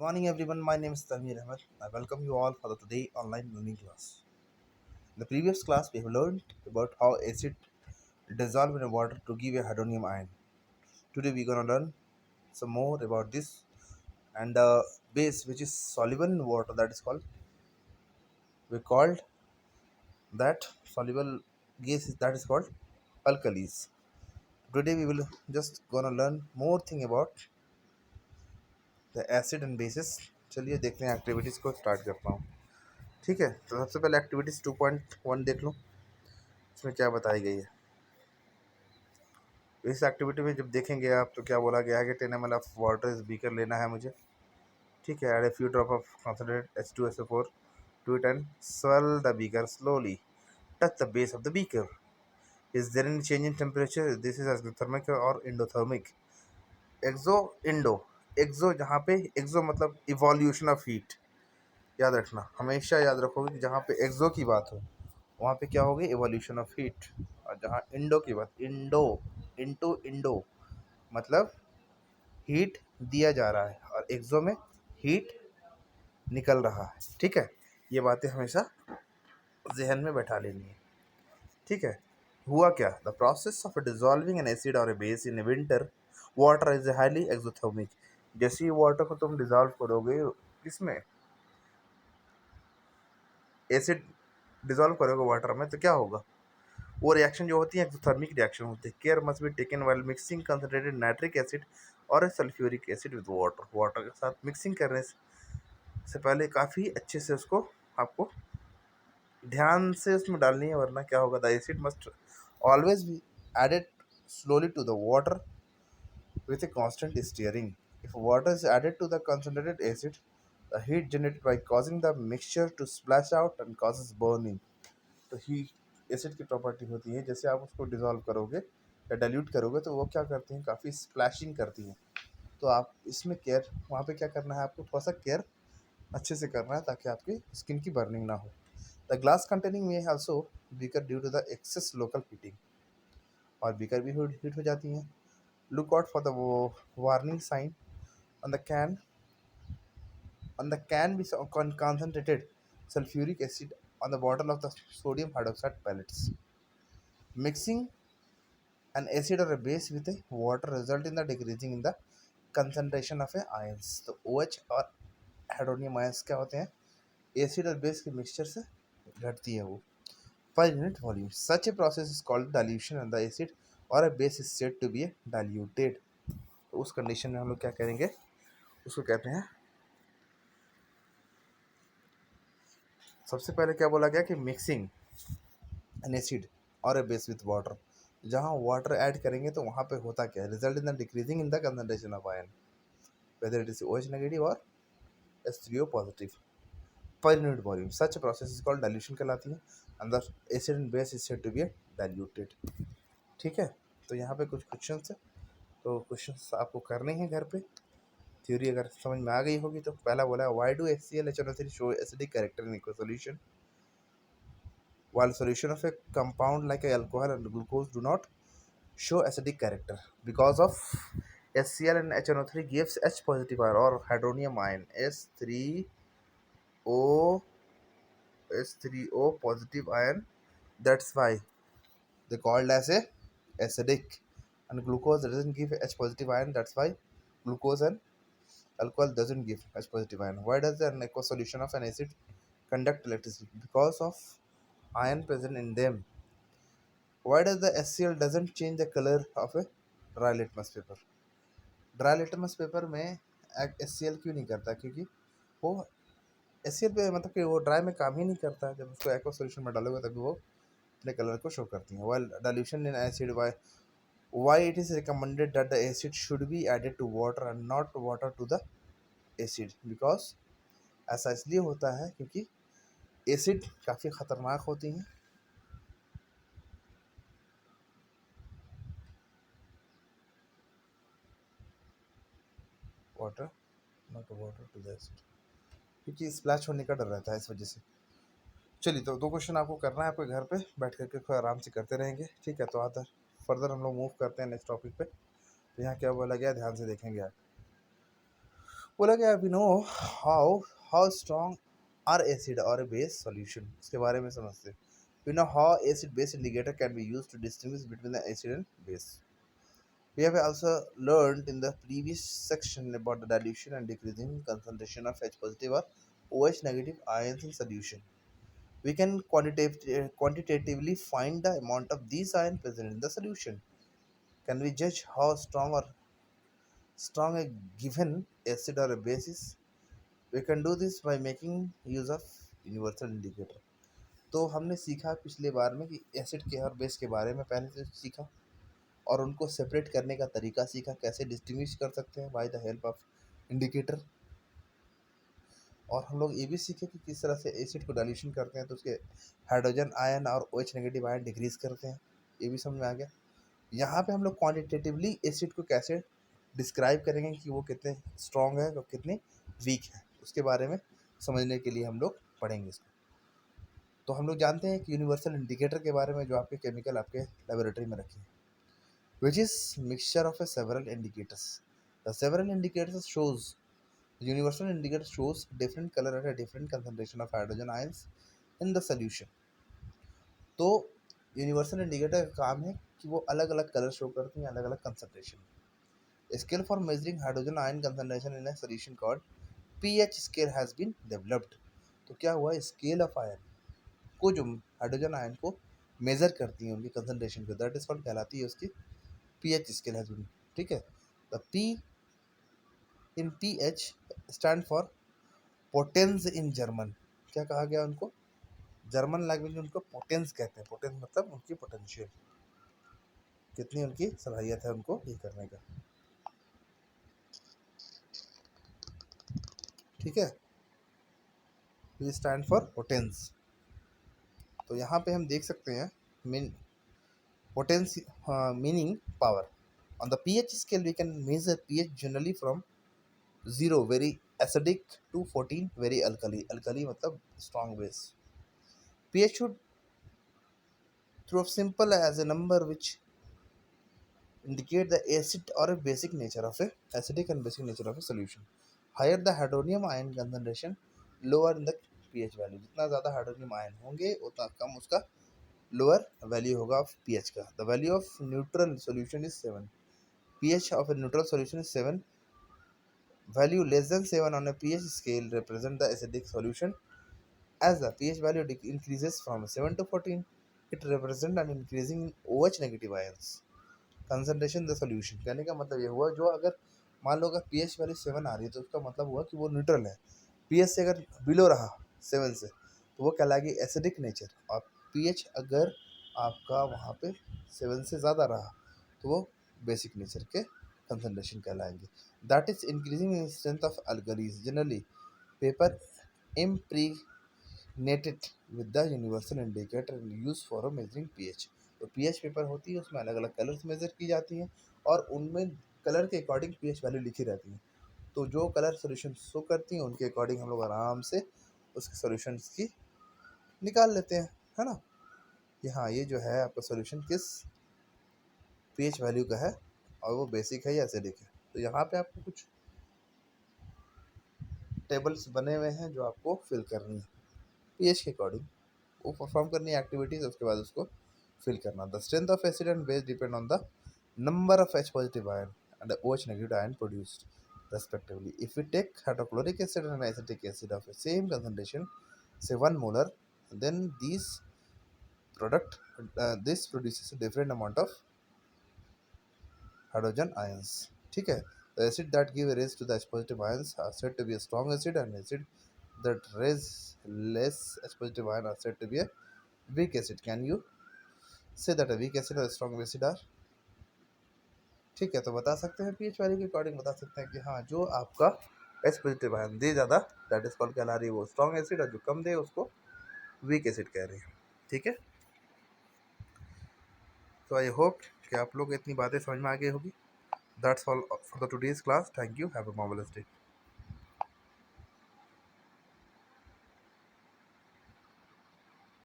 Morning everyone, my name is Tanveer Ahmed. I welcome you all for the today online learning class. In the previous class, we have learned about how acid dissolve in water to give a hydronium ion. Today we're gonna learn some more about this and the base which is soluble in water that is called we called that soluble gas that is called alkalis. Today we will just gonna learn more thing about the acid and bases. चलिए देखते हैं activities को start करता हूँ. ठीक है, तो सबसे पहले एक्टिविटीज 2.1 देख लो इसमें क्या बताई गई है. इस एक्टिविटी में जब देखेंगे आप तो क्या बोला गया है कि 10 ml ऑफ वाटर इस बीकर लेना है मुझे. ठीक है, add a few drop of concentrated H2SO4 to it and swirl the beaker slowly touch the base of the beaker. Is there any change in temperature? This is exothermic और endothermic. Exo endo. Exo जहाँ पे एक्सो मतलब evolution of heat. याद रखना, हमेशा याद रखोगे कि जहाँ पे एक्सो की बात हो वहाँ पे क्या होगी, इवोल्यूशन ऑफ हीट. और जहाँ इंडो की बात, इंडो इंटू इंडो मतलब हीट दिया जा रहा है और एक्सो में हीट निकल रहा है. ठीक है, ये बातें हमेशा जहन में बैठा लेनी है. ठीक है, हुआ क्या, the process of dissolving an acid और a base in winter water is highly exothermic. जैसे ही वाटर को तुम डिजॉल्व करोगे, किसमें, एसिड डिजॉल्व करोगे वाटर में, तो क्या होगा, वो रिएक्शन जो होती है एक्सोथर्मिक रिएक्शन होती है. Care must be taken while mixing concentrated nitric acid और sulphuric acid with water. Water के साथ मिक्सिंग करने से पहले काफ़ी अच्छे से उसको आपको ध्यान से उसमें डालनी है, वरना क्या होगा, the acid must always be added slowly to the water with a constant stirring. If water is added to the concentrated acid, the heat generated by causing the mixture to splash out and causes burning. तो heat acid की property होती है, जैसे आप उसको dissolve करोगे या dilute करोगे तो वो क्या करती हैं, काफ़ी स्प्लैशिंग करती हैं. तो आप इसमें केयर, वहाँ पे क्या करना है आपको, थोड़ा सा केयर अच्छे से करना है ताकि आपकी स्किन की बर्निंग ना हो. द ग्लास कंटेनिंग में also beaker due to the excess local heating. और बीकर भी हीट हो जाती हैं. Look out for the warning sign on the can. On the can be concentrated sulfuric acid on the bottle of the sodium hydroxide pellets. Mixing an acid or a base with a water result in the decreasing in the concentration of a ions. तो OH और hydronium ions क्या होते हैं, acid और base के mixture से घटती है वो. per unit volume. Such a process is called dilution and the acid or a base is said to be diluted. तो उस कंडीशन में हम लोग क्या करेंगे, उसको कहते हैं, सबसे पहले क्या बोला गया कि मिक्सिंग एन एसिड और ए बेस विथ वाटर. जहाँ वाटर ऐड करेंगे तो वहाँ पे होता क्या है, result in the decreasing in the concentration of ion whether it is OH negative और H3O positive per unit volume. Such process is called dilution कहलाती है. अंदर acid and base is said to be diluted. ठीक है, तो यहाँ पे कुछ क्वेश्चन है, तो क्वेश्चन आपको करने हैं घर पे. थ्योरी अगर समझ में आ गई होगी तो पहला बोला है, why do HCl HNO3 show acidic character in aqua solution while solution of a compound like alcohol and glucose do not show acidic character? Because of HCl and HNO3 gives H positive ion or hydronium ion H3O H3O positive ion. That's why they called as a acidic. And glucose doesn't give H positive ion. That's why glucose and alcohol doesn't give H positive ion. Why does an aqueous solution of an acid conduct electricity? Because of ion present in them. Why does the HCl doesn't change the color of a dry litmus paper? Dry litmus paper में HCl क्यों नहीं करता, क्योंकि वो HCl पे मतलब कि वो ड्राई में काम ही नहीं करता. जब उसको एक्वा सॉल्यूशन में डालोगे तभी वो अपने कलर को शो करती हैं. While dilution in acid, why it is recommended that the acid should be added to water and not water to the acid? Because ऐसा इसलिए होता है क्योंकि एसिड काफ़ी ख़तरनाक होती हैं. Water not water to the acid, क्योंकि स्प्लैश होने का डर रहता है इस वजह से. चलिए, तो 2 क्वेश्चन आपको करना है आपके घर पे बैठ करके, फिर आराम से करते रहेंगे. ठीक है, तो आता फर्दर हम लोग मूव करते हैं नेक्स्ट टॉपिक पे. तो यहाँ क्या बोला गया, ध्यान से देखेंगे आप. बोला गया we know how how strong are acid और बेस सॉल्यूशन, इसके बारे में समझते हैं। We know how acid base indicator can be used to distinguish between the acid and base. We have also learned in the previous section about the dilution and decreasing concentration of H positive or OH negative ions in solution. We can quantitatively find the amount of these ions present in the solution. Can we judge how strong a given acid or a base is? We can do this by making use of universal indicator. तो हमने सीखा पिछले बार में कि acid के और base के बारे में पहले से सीखा, और उनको सेपरेट करने का तरीका सीखा, कैसे डिस्टिंग्विश कर सकते हैं by the help of indicator. और हम लोग ये भी सीखे कि किस तरह से एसिड को डाइल्यूशन करते हैं तो उसके हाइड्रोजन आयन और OH नेगेटिव आयन डिक्रीज करते हैं, ये भी समझ में आ गया। यहाँ पे हम लोग क्वांटिटेटिवली एसिड को कैसे डिस्क्राइब करेंगे कि वो कितने स्ट्रॉन्ग है और कितने वीक है, उसके बारे में समझने के लिए हम लोग पढ़ेंगे इसको। तो हम लोग जानते हैं कि यूनिवर्सल इंडिकेटर के बारे में, जो आपके केमिकल आपके लेबोरेटरी में रखे हैं, which is mixture of a several indicators. The several indicators shows the universal indicator shows different color at a different concentration of hydrogen ions in the solution. तो यूनिवर्सल इंडिकेटर का काम है कि वो अलग अलग कलर शो करती हैं अलग अलग concentration. Scale for measuring hydrogen ion concentration in a solution called pH scale has been developed. तो क्या हुआ, स्केल ऑफ आयन को जो हाइड्रोजन आयन को मेजर करती है उनकी कंसंट्रेशन को, दैट इज कॉल्ड कहलाती है उसकी पीएच स्केल हैज बीन। ठीक है, the P in pH stand for potenz in German. क्या कहा गया उनको, जर्मन लैंग्वेज में उनको पोटेंस कहते हैं। पोटेंस मतलब उनकी पोटेंशियल, कितनी उनकी सलाहियत है उनको ये करने का। ठीक है, ये स्टैंड फॉर पोटेंस। तो यहाँ पे हम देख सकते हैं mean potenz meaning power. On the pH scale we can measure pH generally from 0 very acidic to 14 very alkali। alkali मतलब strong base। pH should through simple as a number which indicate the acid or a basic nature of a acidic and basic nature of a solution। higher the hydronium ion concentration lower in the pH value। जितना ज़्यादा hydronium ion होंगे उतना कम उसका lower value होगा of pH का। The value of neutral solution is 7। pH of a neutral solution is 7। value less than 7 on a pH scale represent the acidic solution। As the pH value increases from 7 to 14, it represents an increasing in OH negative ions concentration the solution। कहने का मतलब ये हुआ, जो अगर मान लो अगर pH value 7 आ रही है तो उसका मतलब हुआ कि वो न्यूट्रल है। pH से अगर बिलो रहा 7 से तो वो कहलाएगी एसिडिक नेचर, और pH अगर आपका वहाँ पे 7 से ज़्यादा रहा तो वो बेसिक नेचर के कंसंट्रेशन कहलाएंगे। That is increasing in strength of alkalis generally paper impregnated with the universal indicator used for measuring pH। तो pH पेपर होती है, उसमें अलग अलग कलर्स मेजर की जाती हैं और उनमें कलर के अकॉर्डिंग pH वैल्यू लिखी रहती है। तो जो कलर सॉल्यूशन शो करती हैं उनके अकॉर्डिंग हम लोग आराम से उसके सॉल्यूशंस की निकाल लेते हैं, है ना। कि हाँ ये जो है आपका सॉल्यूशन किस pH वैल्यू का है और वो बेसिक है या एसिडिक है। तो यहाँ पे आपको कुछ टेबल्स बने हुए हैं जो आपको फिल करनी है pH के अकॉर्डिंग, वो परफॉर्म करनी है एक्टिविटीज, उसके बाद उसको फिल करना। The strength of acid and base depend on the number of H positive ion and OH negative ion produced respectively। If we take hydrochloric acid and acetic acid of the same concentration, say 1 molar, then this produces a different amount of hydrogen ions। ठीक है, the acid that give rise to the H positive ions are said to be a strong acid, and acid that raise less H positive ion are said to be a weak acid। Can you say that a weak acid or a strong acid are? ठीक है, तो बता सकते हैं pH value के according बता सकते हैं कि हाँ जो आपका H पॉजिटिव आयन दे ज़्यादा दैट इज कॉल्ड कहला रही है वो स्ट्रॉन्ग एसिड, और जो कम दे उसको वीक एसिड कह रहे हैं। ठीक है, तो आई होप कि आप लोग इतनी बातें समझ में आ गई होगी। That's all for the today's class. Thank you, have a marvellous day.